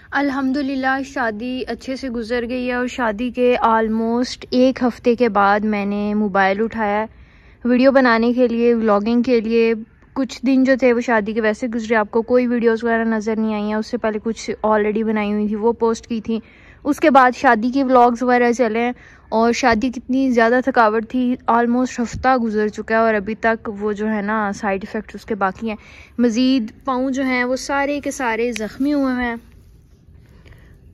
अल्हम्दुलिल्लाह शादी अच्छे से गुजर गई है और शादी के आलमोस्ट 1 हफ़्ते के बाद मैंने मोबाइल उठाया वीडियो बनाने के लिए, व्लॉगिंग के लिए। कुछ दिन जो थे वो शादी के वैसे गुजरे, आपको कोई वीडियोस वगैरह नज़र नहीं आई हैं। उससे पहले कुछ ऑलरेडी बनाई हुई थी, वो पोस्ट की थी। उसके बाद शादी के व्लॉग्स वगैरह चले हैं और शादी कितनी ज़्यादा थकावट थी, आलमोस्ट हफ्ता गुजर चुका है और अभी तक वो जो है ना साइड इफ़ेक्ट उसके बाकी हैं। मज़ीद पाँव जो हैं वो सारे के सारे ज़ख्मी हुए हैं,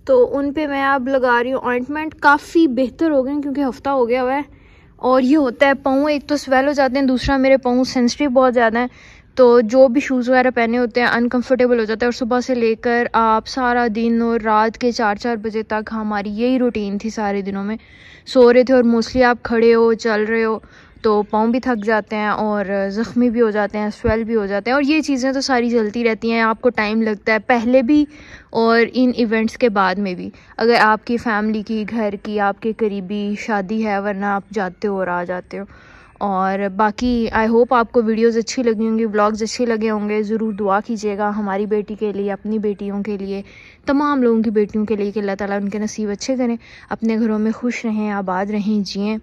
तो उन पे मैं अब लगा रही हूँ ऑइंटमेंट। काफ़ी बेहतर हो गए क्योंकि हफ्ता हो गया हुआ है। और ये होता है पाँव एक तो स्वेल हो जाते हैं, दूसरा मेरे पाँव सेंसिटिव बहुत ज़्यादा हैं, तो जो भी शूज़ वगैरह पहने होते हैं अनकंफर्टेबल हो जाता है। और सुबह से लेकर आप सारा दिन और रात के 4-4 बजे तक हमारी यही रूटीन थी। सारे दिनों में सो रहे थे और मोस्टली आप खड़े हो चल रहे हो तो पाँव भी थक जाते हैं और ज़ख्मी भी हो जाते हैं, स्वेल भी हो जाते हैं। और ये चीज़ें तो सारी चलती रहती हैं, आपको टाइम लगता है पहले भी और इन इवेंट्स के बाद में भी। अगर आपकी फैमिली की, घर की, आपके करीबी शादी है, वरना आप जाते हो और आ जाते हो। और बाकी आई होप आपको वीडियोस अच्छी लगी होंगी, व्लॉग्स अच्छे लगे होंगे। ज़रूर दुआ कीजिएगा हमारी बेटी के लिए, अपनी बेटियों के लिए, तमाम लोगों की बेटियों के लिए कि अल्लाह ताला उनके नसीब अच्छे करें, अपने घरों में खुश रहें, आबाद रहें, जिएँ।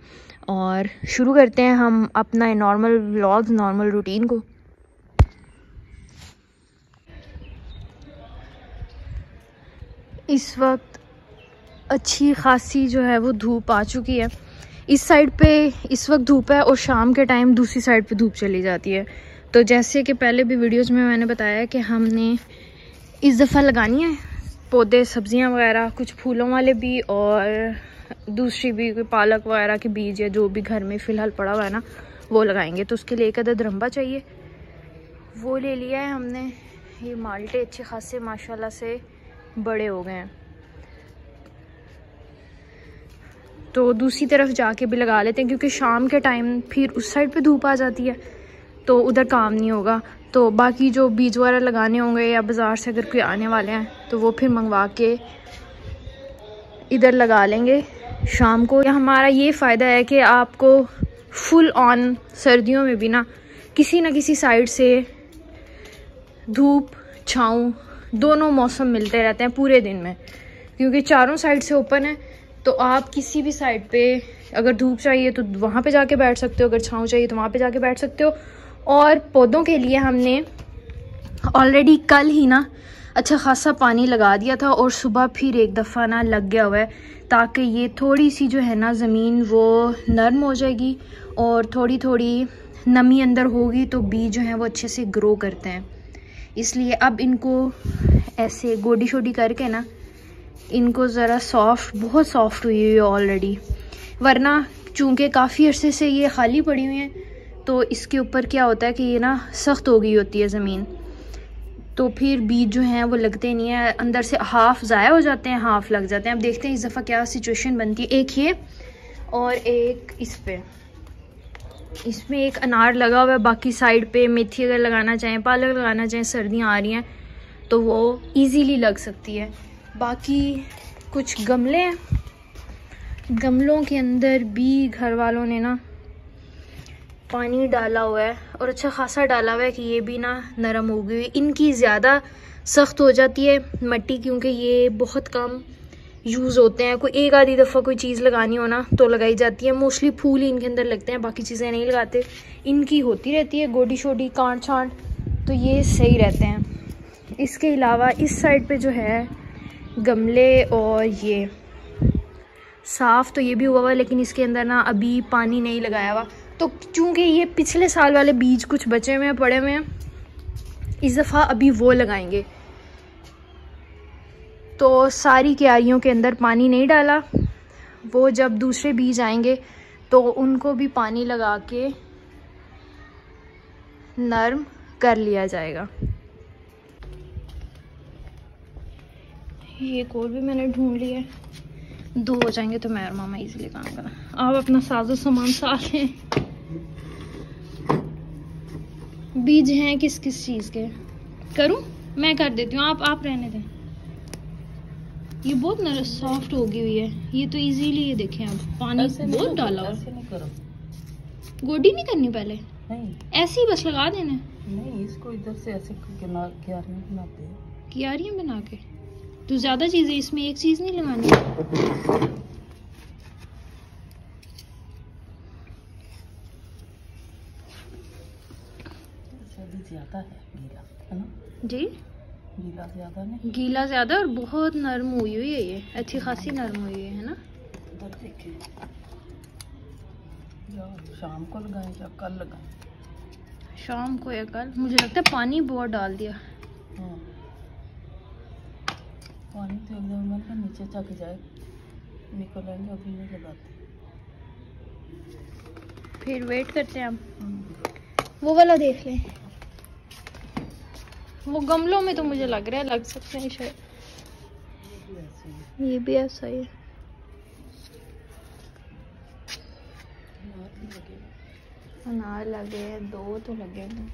और शुरू करते हैं हम अपना नॉर्मल व्लॉग, नॉर्मल रूटीन को। इस वक्त अच्छी खासी जो है वो धूप आ चुकी है। इस साइड पे इस वक्त धूप है और शाम के टाइम दूसरी साइड पे धूप चली जाती है। तो जैसे कि पहले भी वीडियोस में मैंने बताया कि हमने इस दफ़ा लगानी है पौधे, सब्जियां वगैरह, कुछ फूलों वाले भी और दूसरी भी, कोई पालक वगैरह के बीज या जो भी घर में फ़िलहाल पड़ा हुआ है ना वो लगाएंगे। तो उसके लिए एक अदद रंबा चाहिए, वो ले लिया है हमने। ये माल्टे अच्छे खासे माशाल्लाह से बड़े हो गए हैं, तो दूसरी तरफ जाके भी लगा लेते हैं क्योंकि शाम के टाइम फिर उस साइड पे धूप आ जाती है तो उधर काम नहीं होगा। तो बाकी जो बीज वगैरह लगाने होंगे या बाज़ार से अगर कोई आने वाले हैं तो वो फिर मंगवा के इधर लगा लेंगे शाम को। हमारा ये फ़ायदा है कि आपको फुल ऑन सर्दियों में भी ना किसी साइड से धूप छाँव दोनों मौसम मिलते रहते हैं पूरे दिन में, क्योंकि चारों साइड से ओपन है। तो आप किसी भी साइड पे अगर धूप चाहिए तो वहाँ पे जाके बैठ सकते हो, अगर छाँव चाहिए तो वहाँ पे जाके बैठ सकते हो। और पौधों के लिए हमने ऑलरेडी कल ही ना अच्छा खासा पानी लगा दिया था और सुबह फिर एक दफ़ा ना लग गया हुआ है, ताकि ये थोड़ी सी जो है ना ज़मीन वो नरम हो जाएगी और थोड़ी थोड़ी नमी अंदर होगी तो बीज जो हैं वो अच्छे से ग्रो करते हैं। इसलिए अब इनको ऐसे गोडी शोडी करके ना इनको ज़रा सॉफ्ट, बहुत सॉफ्ट हुई है ऑलरेडी, वरना चूँकि काफ़ी अरसे से ये खाली पड़ी हुई हैं तो इसके ऊपर क्या होता है कि ये ना सख्त हो गई होती है ज़मीन, तो फिर बीज जो हैं वो लगते नहीं है, अंदर से हाफ़ ज़ाया हो जाते हैं, हाफ़ लग जाते हैं। अब देखते हैं इस दफ़ा क्या सिचुएशन बनती है। एक ये और एक इस पे, इसमें एक अनार लगा हुआ है, बाकी साइड पे मेथी अगर लगाना चाहें, पालक लगाना चाहें, सर्दियाँ आ रही हैं तो वो ईज़िली लग सकती है। बाकी कुछ गमले हैं, गमलों के अंदर भी घर वालों ने ना पानी डाला हुआ है और अच्छा खासा डाला हुआ है कि ये भी ना नरम हो गई। इनकी ज़्यादा सख्त हो जाती है मिट्टी क्योंकि ये बहुत कम यूज़ होते हैं, कोई एक आधी दफ़ा कोई चीज़ लगानी हो ना तो लगाई जाती है। मोस्टली फूल ही इनके अंदर लगते हैं, बाकी चीज़ें नहीं लगाते। इनकी होती रहती है गोडी शोडी, कांट छांट, तो ये सही रहते हैं। इसके अलावा इस साइड पे जो है गमले और ये साफ़ तो ये भी हुआ हुआ, लेकिन इसके अंदर ना अभी पानी नहीं लगाया हुआ। तो चूँकि ये पिछले साल वाले बीज कुछ बचे हुए हैं, पड़े हुए हैं, इस दफ़ा अभी वो लगाएंगे। तो सारी क्यारियों के अंदर पानी नहीं डाला, वो जब दूसरे बीज आएंगे तो उनको भी पानी लगा के नरम कर लिया जाएगा। ये कोल भी मैंने ढूंढ लिया है, 2 हो जाएंगे तो मैं और मामा इजीली काम करा। आप अपना साजो सामान साथ लें। बीज हैं किस किस चीज़ के करूं? मैं कर देती हूँ, आप रहने दें। ये बहुत नरम सॉफ्ट हो गई हुई है ये तो इजीली। ये देखें आप पानी बहुत डाला हुआ। गोडी नहीं करनी पहले, नहीं ऐसे ही बस लगा देना। नहीं, इसको इधर से ऐसे क्यारियां बनाते हैं, क्यारियां बना के तो ज़्यादा चीज़ें इसमें, एक चीज़ नहीं लगानी। ज़्यादा है गीला, है ना जी, गीला ज़्यादा नहीं, गीला ज़्यादा और बहुत नरम हुई हुई है ये, अच्छी खासी नरम हुई है ना। उधर देखिए, शाम को लगाएं या कल लगाएं? शाम को या कल, मुझे लगता है पानी बहुत डाल दिया। हाँ पानी तो एकदम मैंने नीचे चक जाए, निकलेंगे अभी नहीं लगाते, फिर वेट करते हैं हम। वो वाला देख लें, वो गमलों में तो मुझे लग रहा है लग सकते हैं शायद। ये भी ऐसा ही है। अनार लगे हैं, 2 तो लगे हैं,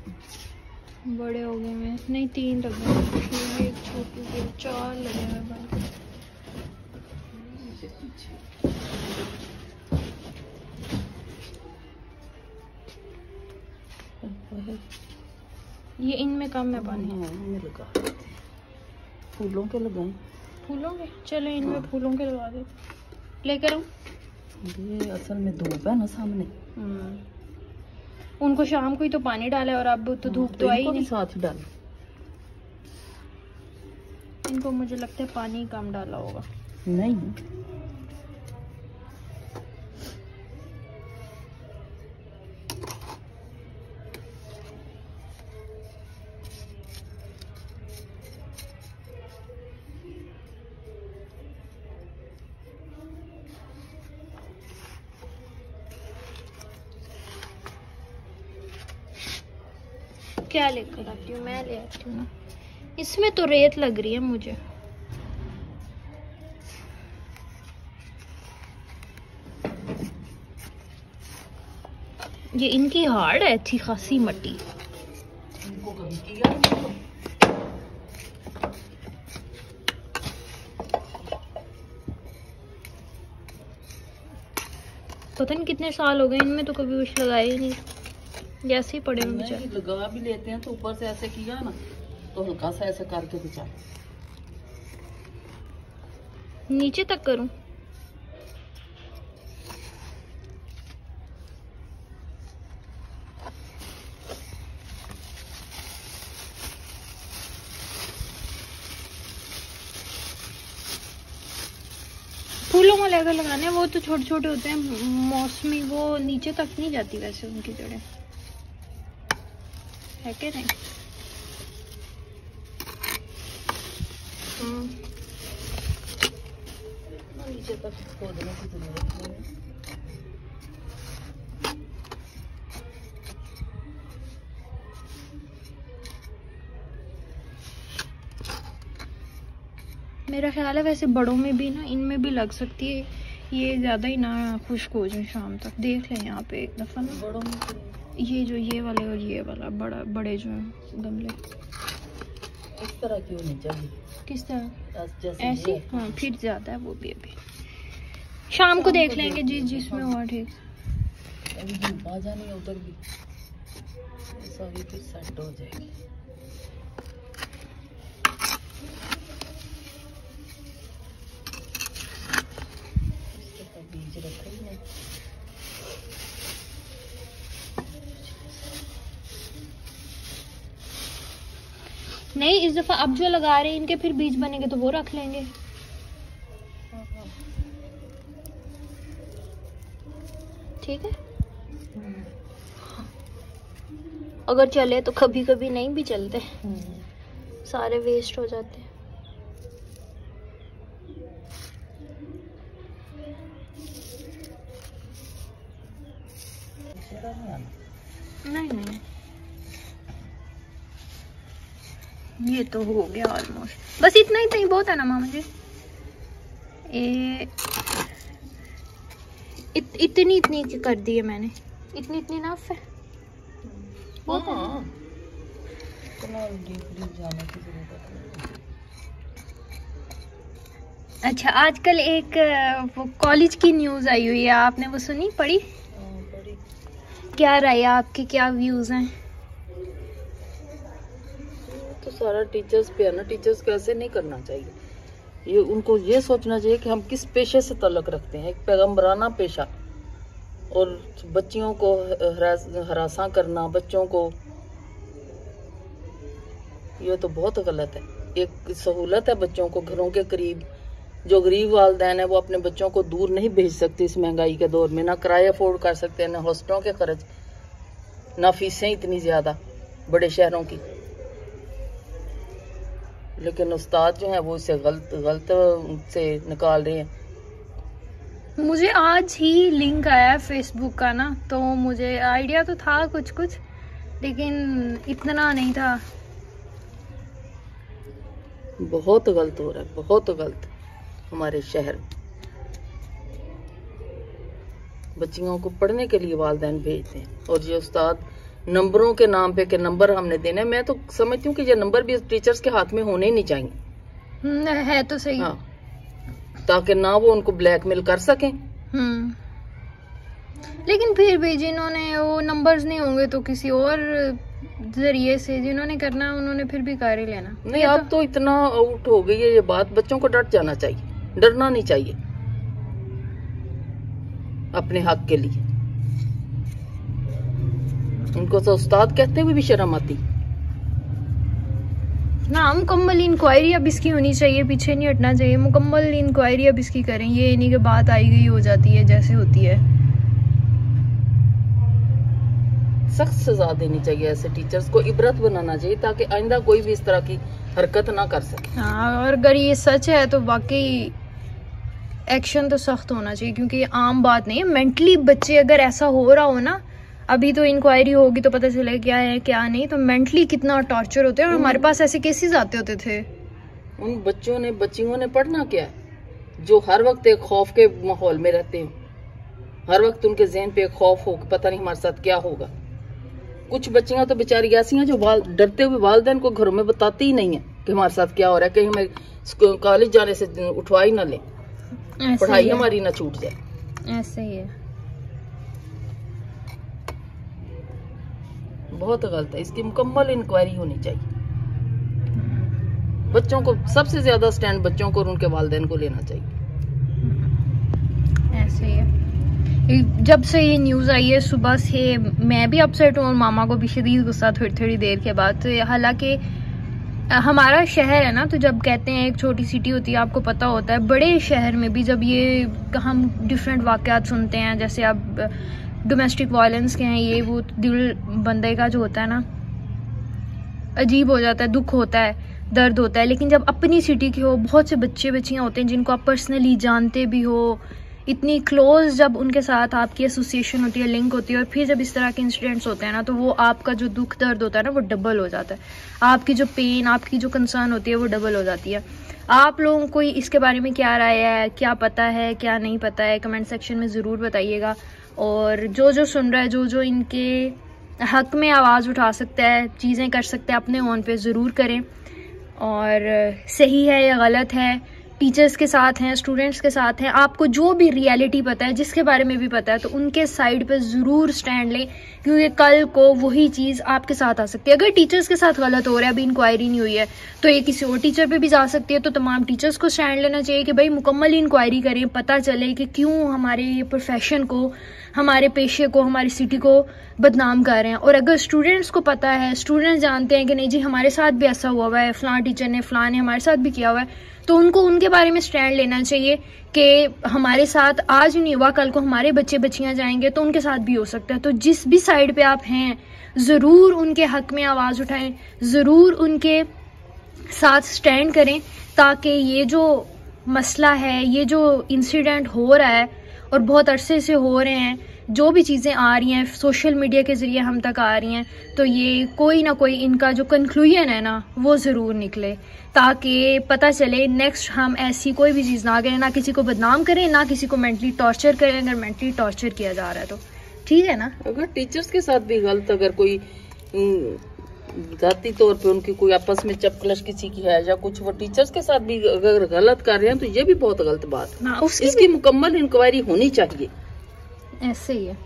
बड़े हो गए हैं, नहीं 3 लगे हैं, एक छोटी सी, 4 लगे हैं बड़े। ये इनमें कम है पानी। लगा फूलों के लगाएं, फूलों के, चलो इनमें फूलों के लगा दो, लेकर आऊं। ये असल में धूप है ना सामने, उनको शाम को ही तो पानी डाला है और अब तो धूप तो आई नहीं, साथ ही डाल। इनको मुझे लगता है पानी कम डाला होगा। नहीं क्या लेकर आती हूँ, मैं ले आती हूँ ना। इसमें तो रेत लग रही है मुझे। ये इनकी हार्ड है अच्छी खासी मट्टी। इनको कभी किया पता नहीं कितने साल हो गए, इनमें तो कभी कुछ लगाया ही नहीं, जैसे ही पड़े हैं बेचारे। लगा भी लेते हैं तो ऊपर से ऐसे किया ना तो हल्का सा ऐसे करके बिछा, नीचे तक करूं? फूलों को लेकर लगाने, वो तो छोटे छोटे होते हैं मौसमी, वो नीचे तक नहीं जाती वैसे उनकी जड़ें, है क्या नहीं? नीचे तक खोदने की जरूरत नहीं है। मेरा ख्याल है वैसे बड़ों में भी ना, इनमें भी लग सकती है, ये ज़्यादा ही ना खुश्क हो जाए शाम तक। देख लें यहाँ पे एक दफ़ा ना, बड़ों में ये जो ये वाले और ये वाला बड़े जो हैं गमले, इस तरह क्यों नहीं चाहिए? किस तरह? जैसे ऐसे? हाँ फिर ज़्यादा है वो भी। अभी शाम को देख लेंगे जिसमें हुआ ठीक। अभी धूप आ जानी है उधर भी, सारी फिर सेट हो जाएगी। बीज रखे ही नहीं। नहीं इस दफा अब जो लगा रहे हैं इनके फिर बीज बनेंगे तो वो रख लेंगे। ठीक है, अगर चले तो कभी कभी नहीं भी चलते, सारे वेस्ट हो जाते हैं। नहीं नहीं ये तो हो गया ऑलमोस्ट, बस इतना ही बहुत है ना मामा जी। इतनी कर दी है मैंने, इतनी नाफ है। हाँ जाने की जरूरत नहीं। अच्छा आजकल एक वो कॉलेज की न्यूज़ आई हुई है, आपने वो सुनी पढ़ी? बड़ी क्या राय है आपके, क्या व्यूज़ हैं? तो सारा टीचर्स पे है ना, टीचर्स को ऐसे नहीं करना चाहिए। ये उनको ये सोचना चाहिए कि हम किस पेशे से ताल्लुक रखते हैं, एक पैगम्बराना पेशा। और बच्चियों को हरासा करना, बच्चों को, ये तो बहुत गलत है। एक सहूलत है बच्चों को घरों के करीब, जो गरीब वालिदैन है वो अपने बच्चों को दूर नहीं भेज सकते इस महंगाई के दौर में, ना किराया अफोर्ड कर सकते हैं, ना हॉस्टलों के खर्च, ना फीसें इतनी ज्यादा बड़े शहरों की। लेकिन उस्ताद जो है वो इसे गलत से निकाल रहे हैं। मुझे आज ही लिंक आया फेसबुक का ना, तो मुझे आइडिया तो था कुछ कुछ, लेकिन इतना नहीं था। बहुत गलत हो रहा है, बहुत गलत। हमारे शहर बच्चियों को पढ़ने के लिए वालिदैन भेजते हैं, और ये उस्ताद नंबरों के नाम पे के नंबर हमने देने। मैं तो समझती हूँ कि ये नंबर भी टीचर्स के हाथ में होने ही नहीं चाहिए। है तो सही। हाँ, ताकि ना वो उनको ब्लैकमेल कर सकें। लेकिन फिर भी जिन्होंने वो नंबर्स नहीं होंगे तो किसी और जरिए से जिन्होंने करना उन्होंने फिर भी कर ही लेना। नहीं, अब तो इतना आउट हो गई है ये बात, बच्चों को डट जाना चाहिए, डरना नहीं चाहिए अपने हक के लिए। उनको तो उस्ताद कहते हुए भी शर्म आती ना। मुकम्मल इंक्वायरी अब इसकी होनी चाहिए, पीछे नहीं हटना चाहिए। मुकम्मल इंक्वायरी अब इसकी करें, ये नहीं कि बात आई गई हो जाती है जैसे होती है। सख्त सजा देनी चाहिए, ऐसे टीचर्स को इबरत बनाना चाहिए ताकि आइंदा कोई भी इस तरह की हरकत ना कर सके। हाँ, और अगर ये सच है तो वाकई एक्शन तो सख्त होना चाहिए, क्योंकि ये आम बात नहीं है। मेंटली बच्चे अगर ऐसा हो रहा हो ना, अभी तो इंक्वायरी होगी तो पता चलेगा क्या है क्या नहीं, तो मेंटली कितना टॉर्चर होते हैं। और हमारे पास ऐसे केसेस आते होते थे। उन बच्चियों ने पढ़ना क्या है, जो हर वक्त एक खौफ के माहौल में रहते हैं, हर वक्त उनके ज़हन पे एक खौफ हो, पता नहीं हमारे साथ क्या होगा। कुछ बच्चियां तो बेचारी ऐसी हैं जो डरते हुए वालिदैन को घरों में बताती ही नहीं है कि हमारे साथ क्या हो रहा है, कहीं हमें कॉलेज जाने से उठवा ही ना ले, पढ़ाई हमारी ना छूट जाए। ऐसे ही है, बहुत गलत है। इसकी मुकम्मल इंक्वायरी होनी चाहिए। बच्चों को सबसे ज्यादा स्टैंड बच्चों को और उनके वालिदैन को लेना चाहिए। ऐसे ही है। जब से ये न्यूज़ आई है सुबह से मैं भी अपसेट हूँ, और मामा को भी शदीद गुस्सा थोड़ी देर के बाद। तो हालांकि हमारा शहर है ना, तो जब कहते हैं एक छोटी सिटी होती है, आपको पता होता है बड़े शहर में भी जब ये हम डिफरेंट वाक़यात सुनते हैं, जैसे अब डोमेस्टिक वायलेंस के हैं, ये वो, दिल बंदे का जो होता है ना अजीब हो जाता है, दुख होता है, दर्द होता है। लेकिन जब अपनी सिटी के हो, बहुत से बच्चियाँ होते हैं जिनको आप पर्सनली जानते भी हो, इतनी क्लोज जब उनके साथ आपकी एसोसिएशन होती है, लिंक होती है, और फिर जब इस तरह के इंसिडेंट्स होते हैं ना, तो वो आपका जो दुख दर्द होता है ना वो डबल हो जाता है। आपकी जो पेन, आपकी जो कंसर्न होती है वो डबल हो जाती है। आप लोगों को इसके बारे में क्या राय है, क्या पता है, क्या नहीं पता है, कमेंट सेक्शन में ज़रूर बताइएगा। और जो सुन रहा है, जो इनके हक में आवाज़ उठा सकता है, चीज़ें कर सकते हैं, अपने ओन पे ज़रूर करें। और सही है या गलत है, टीचर्स के साथ हैं, स्टूडेंट्स के साथ हैं, आपको जो भी रियलिटी पता है, जिसके बारे में भी पता है, तो उनके साइड पे ज़रूर स्टैंड लें, क्योंकि कल को वही चीज़ आपके साथ आ सकती है। अगर टीचर्स के साथ गलत हो रहा है, अभी इंक्वायरी नहीं हुई है, तो ये किसी और टीचर पे भी जा सकती है। तो तमाम टीचर्स को स्टैंड लेना चाहिए कि भाई मुकम्मल इंक्वायरी करें, पता चले कि क्यों हमारे ये प्रोफेशन को, हमारे पेशे को, हमारी सिटी को बदनाम कर रहे हैं। और अगर स्टूडेंट्स को पता है, स्टूडेंट्स जानते हैं कि नहीं जी हमारे साथ भी ऐसा हुआ है, फ़लाँ टीचर ने, फ़लाँ ने हमारे साथ भी किया हुआ है, तो उनको उनके बारे में स्टैंड लेना चाहिए कि हमारे साथ आज नहीं हुआ, कल को हमारे बच्चे बच्चियां जाएंगे तो उनके साथ भी हो सकता है। तो जिस भी साइड पे आप हैं, ज़रूर उनके हक में आवाज़ उठाएं, ज़रूर उनके साथ स्टैंड करें, ताकि ये जो मसला है, ये जो इंसिडेंट हो रहा है और बहुत अरसे से हो रहे हैं, जो भी चीज़ें आ रही हैं सोशल मीडिया के ज़रिए हम तक आ रही हैं, तो ये कोई ना कोई इनका जो कंक्लूजन है ना वो ज़रूर निकले, ताकि पता चले नेक्स्ट हम ऐसी कोई भी चीज़ ना करें, ना किसी को बदनाम करें, ना किसी को मेंटली टॉर्चर करें। अगर मेंटली टॉर्चर किया जा रहा है तो ठीक है ना। अगर टीचर्स के साथ भी गलत, अगर कोई जाती तौर पे उनकी कोई आपस में चपकलश किसी की है या कुछ, वो टीचर्स के साथ भी अगर गलत कर रहे हैं तो ये भी बहुत गलत बात है। इसकी मुकम्मल इंक्वायरी होनी चाहिए। ऐसे ही है।